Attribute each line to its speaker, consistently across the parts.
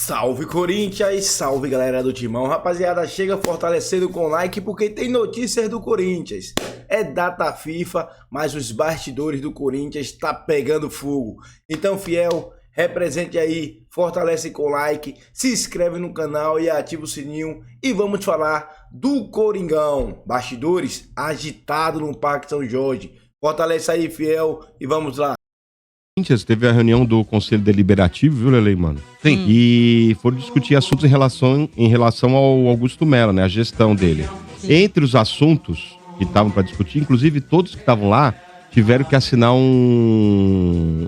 Speaker 1: Salve Corinthians, salve galera do Timão. Rapaziada, chega fortalecendo com like porque tem notícias do Corinthians. É data FIFA, mas os bastidores do Corinthians tá pegando fogo. Então, fiel, represente aí, fortalece com like, se inscreve no canal e ativa o sininho. E vamos falar do Coringão. Bastidores agitado no Parque São Jorge. Fortalece aí, fiel, e vamos lá.
Speaker 2: Teve a reunião do Conselho Deliberativo, viu, Lele, mano?
Speaker 3: Sim.
Speaker 2: E foram discutir assuntos em relação ao Augusto Melo, né? A gestão dele.
Speaker 3: Sim.
Speaker 2: Entre os assuntos que estavam para discutir, inclusive todos que estavam lá tiveram que assinar um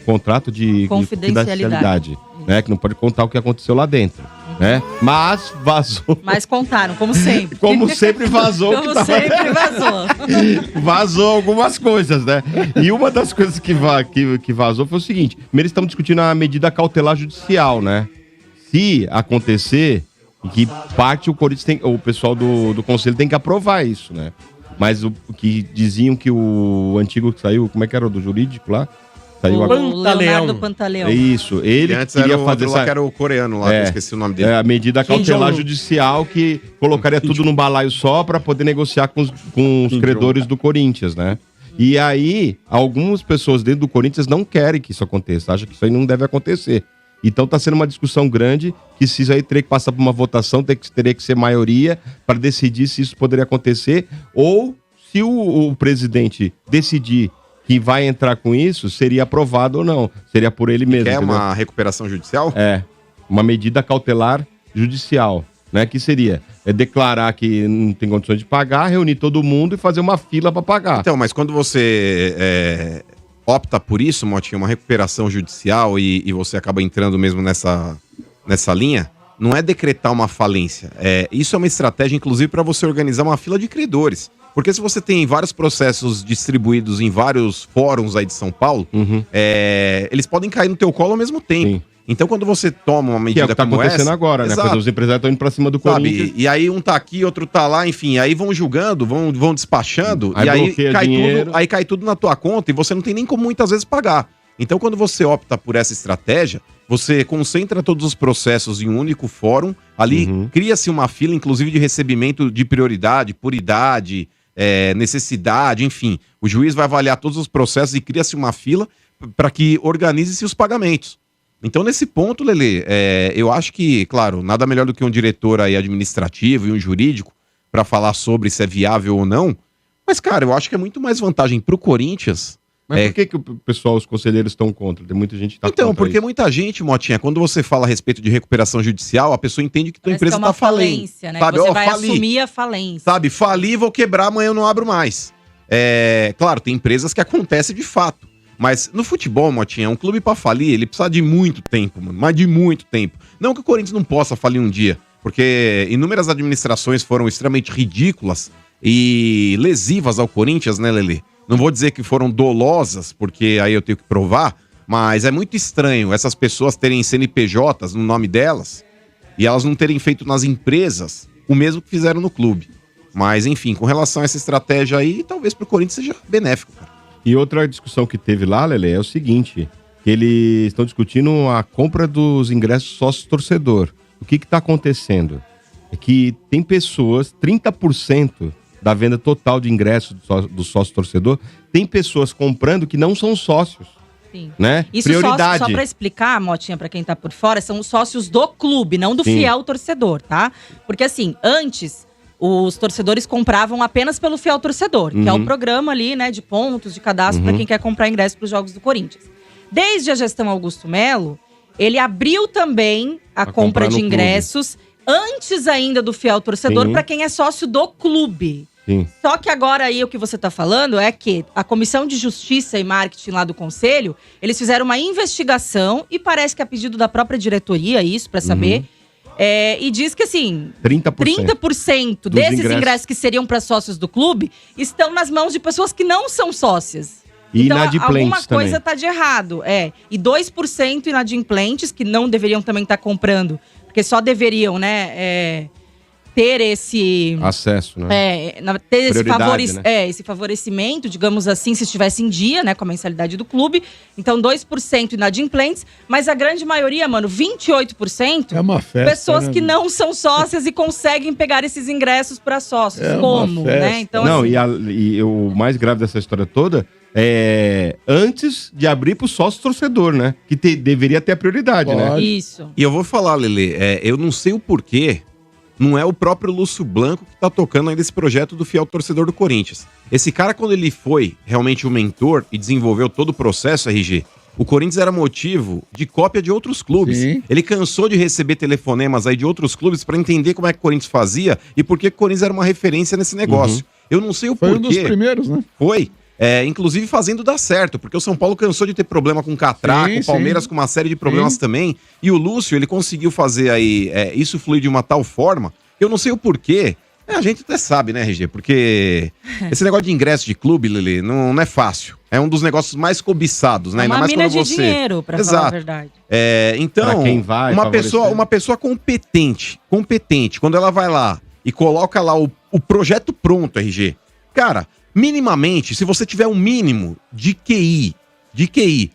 Speaker 2: contrato de confidencialidade, né? Que não pode contar o que aconteceu lá dentro, né? Mas vazou.
Speaker 3: Mas contaram, como sempre.
Speaker 2: Como sempre vazou.
Speaker 3: Como sempre vazou.
Speaker 2: Vazou algumas coisas, né? E uma das coisas que vazou foi o seguinte: primeiro estamos discutindo a medida cautelar judicial, né? Se acontecer, que parte o Corinthians o pessoal do Conselho tem que aprovar isso, né? Mas o que diziam que o antigo que saiu, como é que era o do jurídico lá? Saiu
Speaker 3: o Leonardo Pantaleão.
Speaker 2: É isso, ele
Speaker 4: antes
Speaker 2: queria
Speaker 4: era
Speaker 2: fazer
Speaker 4: lá que era o coreano lá, eu esqueci o nome dele.
Speaker 2: É a medida cautelar judicial que colocaria tudo num balaio só para poder negociar com os credores do Corinthians, né? E aí, algumas pessoas dentro do Corinthians não querem que isso aconteça, acham que isso aí não deve acontecer. Então tá sendo uma discussão grande, que se isso aí teria que passar por uma votação, teria que ser maioria para decidir se isso poderia acontecer, ou se o presidente decidir que vai entrar com isso, seria aprovado ou não. Seria por ele mesmo.
Speaker 4: É uma recuperação judicial?
Speaker 2: É, uma medida cautelar judicial, né? Que seria declarar que não tem condições de pagar, reunir todo mundo e fazer uma fila para pagar.
Speaker 4: Então, mas quando você opta por isso, Motinha, uma recuperação judicial e você acaba entrando mesmo nessa linha, não é decretar uma falência. Isso é uma estratégia, inclusive, para você organizar uma fila de credores. Porque se você tem vários processos distribuídos em vários fóruns aí de São Paulo, eles podem cair no teu colo ao mesmo tempo. Sim. Então, quando você toma uma medida
Speaker 2: como essa... Que é o que tá acontecendo agora, né? Porque os empresários estão indo pra cima do Corinthians.
Speaker 4: E aí um tá aqui, outro tá lá, enfim. Aí vão julgando, vão despachando.
Speaker 2: Aí
Speaker 4: aí cai tudo na tua conta e você não tem nem como muitas vezes pagar. Então, quando você opta por essa estratégia, você concentra todos os processos em um único fórum. Ali cria-se uma fila, inclusive de recebimento de prioridade, por idade, necessidade, enfim. O juiz vai avaliar todos os processos e cria-se uma fila para que organize-se os pagamentos. Então, nesse ponto, Lelê, eu acho que, claro, nada melhor do que um diretor aí administrativo e um jurídico para falar sobre se é viável ou não. Mas, cara, eu acho que é muito mais vantagem pro Corinthians.
Speaker 2: Mas por que o pessoal, os conselheiros estão contra? Tem muita gente que tá
Speaker 4: contra. Então, porque
Speaker 2: isso.
Speaker 4: Muita gente, Motinha, quando você fala a respeito de recuperação judicial, a pessoa entende que tua empresa
Speaker 3: que é uma
Speaker 4: tá falência,
Speaker 3: falência, né?
Speaker 4: Sabe?
Speaker 3: Você vai assumir a falência.
Speaker 4: Sabe, fali, vou quebrar, amanhã eu não abro mais. Claro, tem empresas que acontece de fato. Mas no futebol, Motinha, um clube pra falir, ele precisa de muito tempo, mano. Mas de muito tempo. Não que o Corinthians não possa falir um dia, porque inúmeras administrações foram extremamente ridículas e lesivas ao Corinthians, né, Lelê? Não vou dizer que foram dolosas, porque aí eu tenho que provar, mas é muito estranho essas pessoas terem CNPJs no nome delas e elas não terem feito nas empresas o mesmo que fizeram no clube. Mas, enfim, com relação a essa estratégia aí, talvez pro Corinthians seja benéfico, cara.
Speaker 2: E outra discussão que teve lá, Lelê, é o seguinte, que eles estão discutindo a compra dos ingressos sócio-torcedor. O que está acontecendo? É que tem pessoas, 30% da venda total de ingressos do sócio-torcedor, tem pessoas comprando que não são sócios.
Speaker 3: Sim.
Speaker 2: Né?
Speaker 3: Isso
Speaker 2: prioridade.
Speaker 3: Só para explicar, Motinha, para quem tá por fora, são os sócios do clube, não do fiel torcedor, tá? Porque assim, antes... Os torcedores compravam apenas pelo fiel torcedor, que é o programa ali, né, de pontos, de cadastro para quem quer comprar ingresso para os jogos do Corinthians. Desde a gestão Augusto Melo, ele abriu também a compra de ingressos antes ainda do fiel torcedor para quem é sócio do clube.
Speaker 2: Sim.
Speaker 3: Só que agora aí o que você está falando é que a Comissão de Justiça e Marketing lá do Conselho, eles fizeram uma investigação e parece que a pedido da própria diretoria, isso, para saber... e diz que, assim, 30% desses ingressos que seriam para sócios do clube estão nas mãos de pessoas que não são sócias.
Speaker 2: E
Speaker 3: então,
Speaker 2: inadimplentes
Speaker 3: alguma coisa
Speaker 2: também.
Speaker 3: tá de errado. E 2% inadimplentes, que não deveriam também estar comprando, porque só deveriam, né, ter esse
Speaker 2: acesso, né?
Speaker 3: Ter
Speaker 2: esse
Speaker 3: esse favorecimento, digamos assim, se estivesse em dia, né, com a mensalidade do clube. Então, 2% inadimplentes, mas a grande maioria, mano, 28%,
Speaker 5: é uma festa,
Speaker 3: pessoas
Speaker 5: né?
Speaker 3: que não são sócias e conseguem pegar esses ingressos para sócios.
Speaker 5: É
Speaker 3: Como,
Speaker 5: uma festa.
Speaker 3: né? Então,
Speaker 2: Não,
Speaker 3: assim,
Speaker 2: e o mais grave dessa história toda é antes de abrir pro sócio torcedor, né? Que deveria ter a prioridade, né?
Speaker 3: isso.
Speaker 4: E eu vou falar, Lelê, eu não sei o porquê, não é o próprio Lúcio Blanco que tá tocando ainda esse projeto do fiel torcedor do Corinthians. Esse cara, quando ele foi realmente o mentor e desenvolveu todo o processo, RG, o Corinthians era motivo de cópia de outros clubes.
Speaker 5: Sim.
Speaker 4: Ele cansou de receber telefonemas aí de outros clubes para entender como é que o Corinthians fazia e por que o Corinthians era uma referência nesse negócio. Eu não sei o
Speaker 5: Foi
Speaker 4: porquê.
Speaker 5: um dos primeiros, né?
Speaker 4: Foi. Inclusive fazendo dar certo, porque o São Paulo cansou de ter problema com catraco,
Speaker 5: Sim,
Speaker 4: o Palmeiras
Speaker 5: sim.
Speaker 4: com uma série de problemas também. E o Lúcio, ele conseguiu fazer aí isso fluir de uma tal forma, eu não sei o porquê. A gente até sabe, né, RG? Porque esse negócio de ingresso de clube, Lili, não é fácil. É um dos negócios mais cobiçados, né?
Speaker 3: É
Speaker 4: Ainda
Speaker 3: uma
Speaker 4: mais
Speaker 3: mina
Speaker 4: quando
Speaker 3: de dinheiro, pra falar a verdade.
Speaker 4: Então,
Speaker 2: Pra quem vai
Speaker 4: uma
Speaker 2: favorecer.
Speaker 4: pessoa competente, quando ela vai lá e coloca lá o projeto pronto, RG, cara, minimamente, se você tiver um mínimo de QI,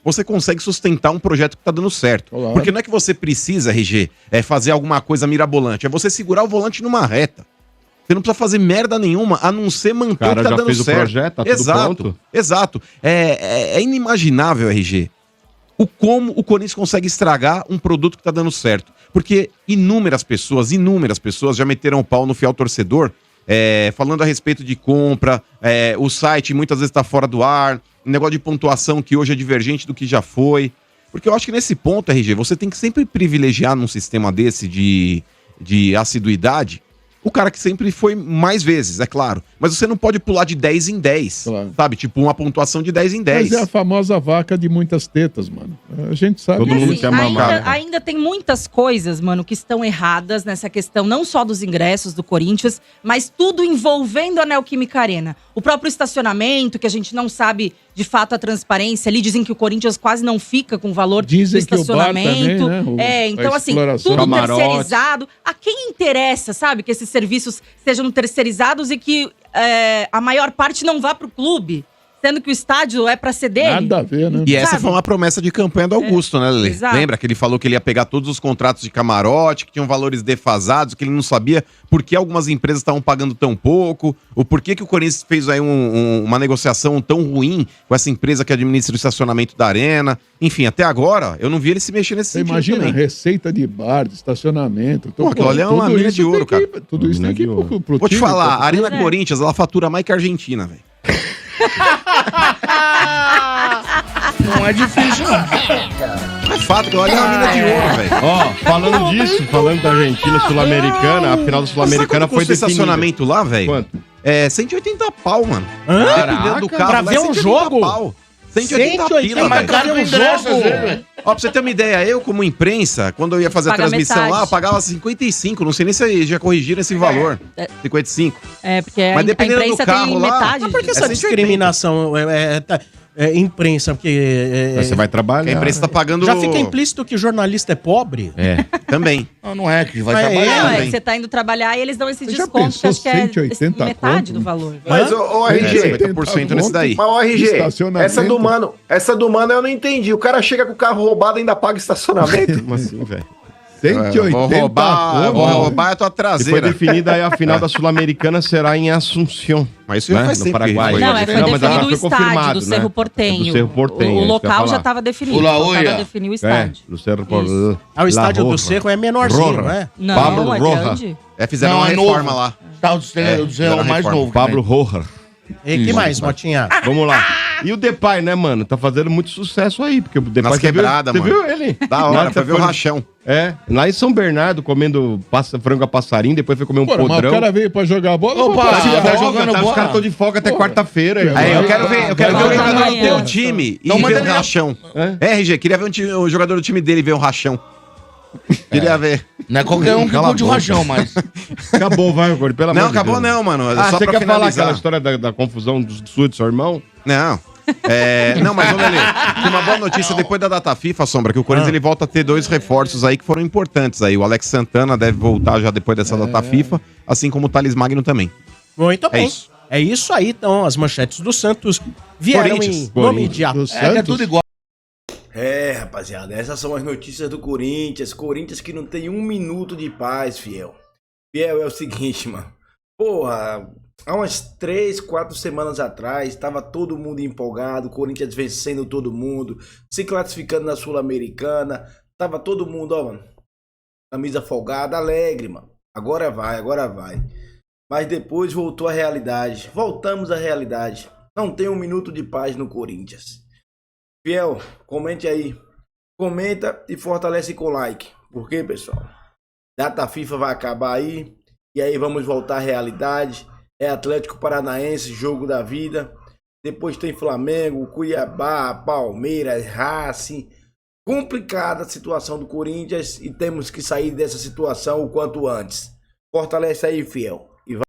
Speaker 4: você consegue sustentar um projeto que tá dando certo.
Speaker 5: Claro.
Speaker 4: Porque não é que você precisa, RG, fazer alguma coisa mirabolante, é você segurar o volante numa reta. Você não precisa fazer merda nenhuma, a não ser manter o
Speaker 2: cara
Speaker 4: que tá
Speaker 2: já
Speaker 4: dando
Speaker 2: fez o
Speaker 4: certo.
Speaker 2: projeto, tá tudo pronto.
Speaker 4: Exato. É inimaginável, RG, como o Corinthians consegue estragar um produto que tá dando certo. Porque inúmeras pessoas já meteram o pau no fiel torcedor, falando a respeito de compra, o site muitas vezes tá fora do ar, negócio de pontuação que hoje é divergente do que já foi. Porque eu acho que nesse ponto, RG, você tem que sempre privilegiar num sistema desse de assiduidade o cara que sempre foi mais vezes, é claro. Mas você não pode pular de 10 em 10,
Speaker 5: Claro.
Speaker 4: sabe? Tipo uma pontuação de 10 em 10.
Speaker 5: Mas é a famosa vaca de muitas tetas, mano. A gente sabe.
Speaker 2: Todo
Speaker 3: E
Speaker 2: mundo
Speaker 3: assim,
Speaker 2: quer mamar.
Speaker 3: ainda tem muitas coisas, mano, que estão erradas nessa questão, não só dos ingressos do Corinthians, mas tudo envolvendo a Neoquímica Arena. O próprio estacionamento, que a gente não sabe de fato a transparência ali, dizem que o Corinthians quase não fica com o valor
Speaker 5: Dizem
Speaker 3: do
Speaker 5: que o bar
Speaker 3: estacionamento.
Speaker 5: também, né?
Speaker 3: Então
Speaker 5: A
Speaker 3: assim,
Speaker 5: exploração.
Speaker 3: tudo
Speaker 2: Camarote.
Speaker 3: terceirizado. A quem interessa, sabe, que esses serviços sejam terceirizados e que a maior parte não vá pro clube, sendo que o estádio é pra ser dele?
Speaker 5: Nada a ver, né?
Speaker 4: E essa
Speaker 3: Sabe?
Speaker 4: foi uma promessa de campanha do Augusto, né, Lelê?
Speaker 3: exato.
Speaker 4: Lembra que ele falou que ele ia pegar todos os contratos de camarote, que tinham valores defasados, que ele não sabia por que algumas empresas estavam pagando tão pouco, o porquê que o Corinthians fez aí uma negociação tão ruim com essa empresa que administra o estacionamento da arena. Enfim, até agora, eu não vi ele se mexer nesse
Speaker 5: Você
Speaker 4: sentido
Speaker 5: imagina,
Speaker 4: também.
Speaker 5: receita de bar, de estacionamento.
Speaker 4: Pô, aquilo ali é uma
Speaker 5: tudo
Speaker 4: mina
Speaker 5: isso
Speaker 4: de ouro,
Speaker 5: tem que-
Speaker 4: cara.
Speaker 5: Tudo isso
Speaker 2: Mina
Speaker 5: tem que ir
Speaker 2: de ouro.
Speaker 5: pro
Speaker 4: Vou te
Speaker 5: time,
Speaker 4: falar,
Speaker 5: pô.
Speaker 4: a Arena
Speaker 3: É.
Speaker 4: Corinthians, ela fatura mais que a Argentina, velho.
Speaker 6: Não é difícil, não.
Speaker 4: É fato, que ela é uma mina de ouro, velho.
Speaker 2: Ó, falando disso, falando da Argentina Sul-Americana, a final da Sul-Americana foi
Speaker 4: Custa o
Speaker 2: definida.
Speaker 4: estacionamento lá, velho?
Speaker 2: Quanto?
Speaker 4: 180 pau, mano.
Speaker 6: Hã?
Speaker 4: Do carro,
Speaker 6: Pra
Speaker 4: lá
Speaker 6: ver
Speaker 4: é
Speaker 6: um
Speaker 4: 180
Speaker 6: jogo?
Speaker 4: Pau. 180 pila,
Speaker 6: É mais
Speaker 4: velho.
Speaker 6: caro que o ingresso, às vezes, velho.
Speaker 4: Ó, pra você ter uma ideia, eu como imprensa, quando eu ia fazer a
Speaker 3: Paga
Speaker 4: transmissão
Speaker 3: metade.
Speaker 4: lá, eu pagava 55, não sei nem se já corrigiram esse valor. 55.
Speaker 3: Porque
Speaker 4: Mas
Speaker 3: a
Speaker 4: dependendo do
Speaker 3: imprensa
Speaker 4: carro
Speaker 3: tem
Speaker 4: lá,
Speaker 3: metade
Speaker 6: Mas por que
Speaker 3: disso.
Speaker 6: essa
Speaker 4: 180.
Speaker 6: discriminação imprensa? Porque
Speaker 2: Mas você vai trabalhar.
Speaker 4: A imprensa tá pagando...
Speaker 6: já fica implícito que jornalista é pobre?
Speaker 2: É.
Speaker 4: Também.
Speaker 6: Não é que vai
Speaker 3: Não,
Speaker 6: trabalhar.
Speaker 3: é
Speaker 4: também.
Speaker 3: que você tá indo trabalhar e eles dão esse
Speaker 5: Você já
Speaker 3: desconto, que
Speaker 5: pensou
Speaker 3: acho que é
Speaker 5: 180
Speaker 3: metade
Speaker 5: conto?
Speaker 3: do valor.
Speaker 1: Mas, ô RG,
Speaker 4: 50% nesse daí.
Speaker 1: mas, ô, RG,
Speaker 5: Estacionamento.
Speaker 1: essa do mano eu não entendi. O cara chega com o carro roubado e ainda paga estacionamento.
Speaker 2: Como assim, velho?
Speaker 5: 180
Speaker 4: Vou roubar a tua
Speaker 2: E foi
Speaker 4: traseira.
Speaker 2: definida aí a final da Sul-Americana será em Assunção.
Speaker 4: Mas isso já
Speaker 2: né?
Speaker 4: faz
Speaker 2: No
Speaker 4: tempo que
Speaker 2: Paraguai.
Speaker 4: foi.
Speaker 3: Não,
Speaker 4: Não,
Speaker 3: foi
Speaker 2: mas agora
Speaker 3: definido o
Speaker 2: foi
Speaker 3: estádio
Speaker 2: confirmado,
Speaker 3: do
Speaker 2: né?
Speaker 3: Cerro Portenho.
Speaker 2: Do Cerro Portenho,
Speaker 3: O
Speaker 2: é isso que eu ia
Speaker 3: local já
Speaker 2: falar.
Speaker 3: estava definido.
Speaker 6: O La
Speaker 3: Faltava
Speaker 6: Olla.
Speaker 3: definir o
Speaker 2: É,
Speaker 3: estádio.
Speaker 2: do Cerro
Speaker 3: Isso.
Speaker 2: Portenho.
Speaker 6: Ah, o estádio
Speaker 2: La
Speaker 6: do
Speaker 2: Roja.
Speaker 6: Cerro é menorzinho,
Speaker 2: Roja.
Speaker 6: não é?
Speaker 3: Não,
Speaker 2: Pablo
Speaker 3: é
Speaker 2: Roja.
Speaker 3: grande.
Speaker 4: Fizeram
Speaker 6: Não,
Speaker 4: uma
Speaker 6: é
Speaker 4: reforma
Speaker 6: novo.
Speaker 4: lá.
Speaker 6: Tá, do Cerro é o
Speaker 4: fizeram
Speaker 6: mais
Speaker 4: reforma.
Speaker 6: novo.
Speaker 2: Pablo Roja.
Speaker 6: E que mais, Motinha?
Speaker 2: Vamos lá. E o Depay, né, mano? Tá fazendo muito sucesso aí, porque o Depay...
Speaker 4: Nas
Speaker 2: você viu-
Speaker 4: quebradas,
Speaker 2: Você
Speaker 4: mano.
Speaker 2: viu ele?
Speaker 4: Da hora,
Speaker 2: Nossa,
Speaker 4: pra ver o
Speaker 2: foi-
Speaker 4: rachão.
Speaker 2: É, lá em São Bernardo, comendo frango a passarinho, depois foi comer um
Speaker 5: Pô, mas
Speaker 2: podrão.
Speaker 5: o cara veio pra jogar bola.
Speaker 6: Opa,
Speaker 5: pra passear.
Speaker 6: tá
Speaker 2: Tá
Speaker 6: jogando
Speaker 2: Os
Speaker 6: bola?
Speaker 2: caras estão de folga até
Speaker 5: Pô.
Speaker 2: quarta-feira. irmão.
Speaker 5: Aí,
Speaker 4: Eu quero ver o
Speaker 3: Vamos
Speaker 4: jogador do
Speaker 3: amanhã.
Speaker 4: teu time e
Speaker 6: Não,
Speaker 4: ver
Speaker 6: manda
Speaker 4: o
Speaker 6: ele-
Speaker 4: rachão.
Speaker 2: É?
Speaker 4: RG, queria ver o jogador do time dele ver o rachão. Queria ver.
Speaker 6: Não é qualquer um que
Speaker 2: Cala a
Speaker 6: pode o
Speaker 2: boca.
Speaker 6: rajão, mas...
Speaker 2: Acabou, vai, Gordo, pelo amor
Speaker 4: Não,
Speaker 2: de
Speaker 4: acabou
Speaker 2: Deus.
Speaker 4: não, mano.
Speaker 2: Ah,
Speaker 4: Só
Speaker 2: você
Speaker 4: pra
Speaker 2: quer falar aquela
Speaker 4: finalizar.
Speaker 2: história da confusão do seu irmão?
Speaker 4: Não. Não, mas ô Lelê, tem uma boa notícia depois da data FIFA, Sombra, que o Corinthians ele volta a ter 2 reforços aí que foram importantes aí. O Alex Santana deve voltar já depois dessa data FIFA, assim como o Thales Magno também.
Speaker 6: Muito bem.
Speaker 4: isso.
Speaker 6: É isso aí, então, as manchetes do Santos vieram em nome de
Speaker 5: Do
Speaker 6: atleta.
Speaker 5: Santos?
Speaker 6: É tudo igual.
Speaker 1: Rapaziada, essas são as notícias do Corinthians. Corinthians que não tem um minuto de paz, fiel. Fiel, é o seguinte, mano. Porra, há umas 3, 4 semanas atrás, tava todo mundo empolgado, Corinthians vencendo todo mundo, se classificando na Sul-Americana. Tava todo mundo, ó, mano, camisa folgada, alegre, mano. Agora vai, agora vai. Mas depois voltou a realidade. Voltamos à realidade. Não tem um minuto de paz no Corinthians. Fiel, comente aí. Comenta e fortalece com like. Por quê, pessoal? Data FIFA vai acabar aí. E aí vamos voltar à realidade. É Atlético Paranaense, jogo da vida. Depois tem Flamengo, Cuiabá, Palmeiras, Racing. Complicada a situação do Corinthians. E temos que sair dessa situação o quanto antes. Fortalece aí, fiel.